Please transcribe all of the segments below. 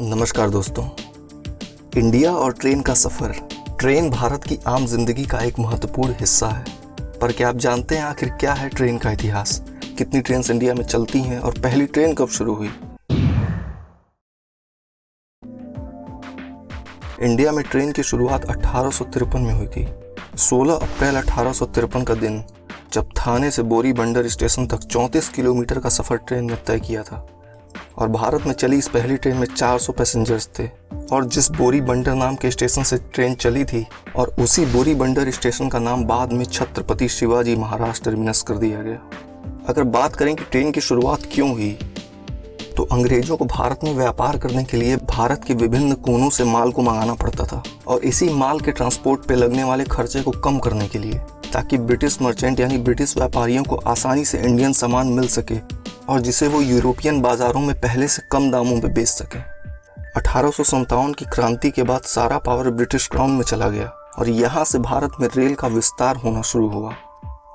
नमस्कार दोस्तों। इंडिया और ट्रेन का सफ़र। ट्रेन भारत की आम जिंदगी का एक महत्वपूर्ण हिस्सा है, पर क्या आप जानते हैं आखिर क्या है ट्रेन का इतिहास? कितनी ट्रेन्स इंडिया में चलती हैं और पहली ट्रेन कब शुरू हुई? इंडिया में ट्रेन की शुरुआत 1853 में हुई थी। 16 अप्रैल 1853 का दिन, जब थाने से बोरीबंदर स्टेशन तक 34 किलोमीटर का सफ़र ट्रेन ने तय किया था। और भारत में चली इस पहली ट्रेन में 400 पैसेंजर्स थे। और जिस बोरीबंदर नाम के स्टेशन से ट्रेन चली थी, और उसी बोरीबंदर स्टेशन का नाम बाद में छत्रपति शिवाजी महाराज टर्मिनस कर दिया गया। अगर बात करें कि ट्रेन की शुरुआत क्यों हुई, तो अंग्रेजों को भारत में व्यापार करने के लिए भारत के विभिन्न कोनों से माल को मंगाना पड़ता था, और इसी माल के ट्रांसपोर्ट पे लगने वाले खर्चे को कम करने के लिए, ताकि ब्रिटिश मर्चेंट यानी ब्रिटिश व्यापारियों को आसानी से इंडियन सामान मिल सके और जिसे वो यूरोपियन बाजारों में पहले से कम दामों में बेच सके। 1857 की क्रांति के बाद सारा पावर ब्रिटिश क्राउन में चला गया और यहाँ से भारत में रेल का विस्तार होना शुरू हुआ।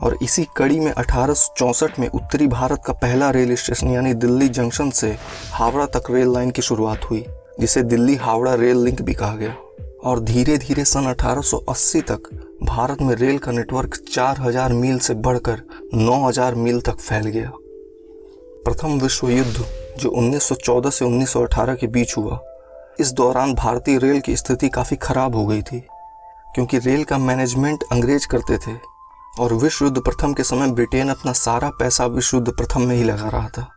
और इसी कड़ी में 1864 में उत्तरी भारत का पहला रेल स्टेशन यानी दिल्ली जंक्शन से हावड़ा तक रेल लाइन की शुरुआत हुई, जिसे दिल्ली हावड़ा रेल लिंक भी कहा गया। और धीरे धीरे सन 1880 तक भारत में रेल का नेटवर्क 4000 मील से बढ़कर 9000 मील तक फैल गया। प्रथम विश्व युद्ध, जो 1914 से 1918 के बीच हुआ, इस दौरान भारतीय रेल की स्थिति काफ़ी खराब हो गई थी, क्योंकि रेल का मैनेजमेंट अंग्रेज करते थे। और विश्व युद्ध प्रथम के समय ब्रिटेन अपना सारा पैसा विश्व युद्ध प्रथम में ही लगा रहा था।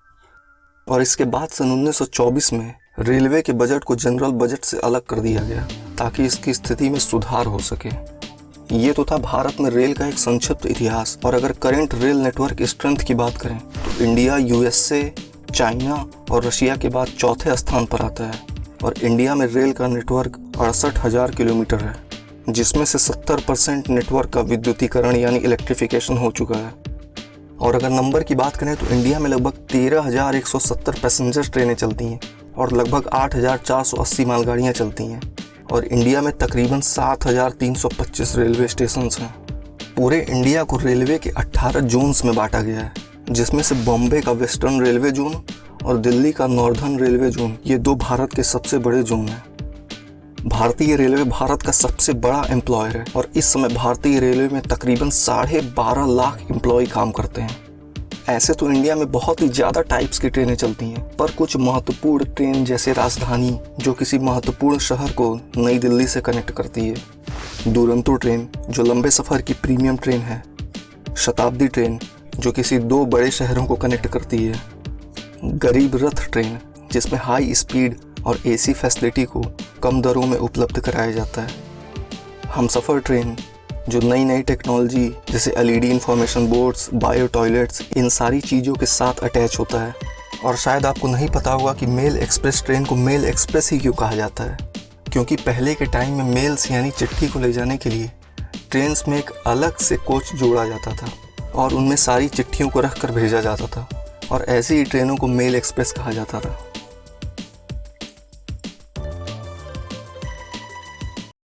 और इसके बाद सन 1924 में रेलवे के बजट को जनरल बजट से अलग कर दिया गया, ताकि इसकी स्थिति में सुधार हो सके। ये तो था भारत में रेल का एक संक्षिप्त इतिहास। और अगर करंट रेल नेटवर्क स्ट्रेंथ की बात करें, तो इंडिया USA, चाइना और रशिया के बाद चौथे स्थान पर आता है। और इंडिया में रेल का नेटवर्क 68,000 किलोमीटर है, जिसमें से 70% नेटवर्क का विद्युतीकरण यानी इलेक्ट्रिफिकेशन हो चुका है। और अगर नंबर की बात करें, तो इंडिया में लगभग 13,170 पैसेंजर ट्रेनें चलती हैं और लगभग 8,480 मालगाड़ियाँ चलती हैं। और इंडिया में तकरीबन 7,325 रेलवे स्टेशंस हैं। पूरे इंडिया को रेलवे के 18 जोन्स में बांटा गया है, जिसमें से बॉम्बे का वेस्टर्न रेलवे जोन और दिल्ली का नॉर्दर्न रेलवे जोन, ये दो भारत के सबसे बड़े जोन हैं। भारतीय रेलवे भारत का सबसे बड़ा एम्प्लॉयर है और इस समय भारतीय रेलवे में तकरीबन 12.5 लाख एम्प्लॉय काम करते हैं। ऐसे तो इंडिया में बहुत ही ज़्यादा टाइप्स की ट्रेनें चलती हैं, पर कुछ महत्वपूर्ण ट्रेन जैसे राजधानी, जो किसी महत्वपूर्ण शहर को नई दिल्ली से कनेक्ट करती है, दुरंतो ट्रेन, जो लंबे सफ़र की प्रीमियम ट्रेन है, शताब्दी ट्रेन, जो किसी दो बड़े शहरों को कनेक्ट करती है, गरीब रथ ट्रेन, जिसमें हाई स्पीड और AC फैसिलिटी को कम दरों में उपलब्ध कराया जाता है, हमसफ़र ट्रेन, जो नई नई टेक्नोलॉजी जैसे LED information boards, bio toilets, इन सारी चीज़ों के साथ अटैच होता है। और शायद आपको नहीं पता होगा कि मेल एक्सप्रेस ट्रेन को मेल एक्सप्रेस ही क्यों कहा जाता है, क्योंकि पहले के टाइम में मेल्स यानी चिट्ठी को ले जाने के लिए ट्रेन्स में एक अलग से कोच जोड़ा जाता था और उनमें सारी चिट्ठियों को रख कर भेजा जाता था, और ऐसी ही ट्रेनों को मेल एक्सप्रेस कहा जाता था।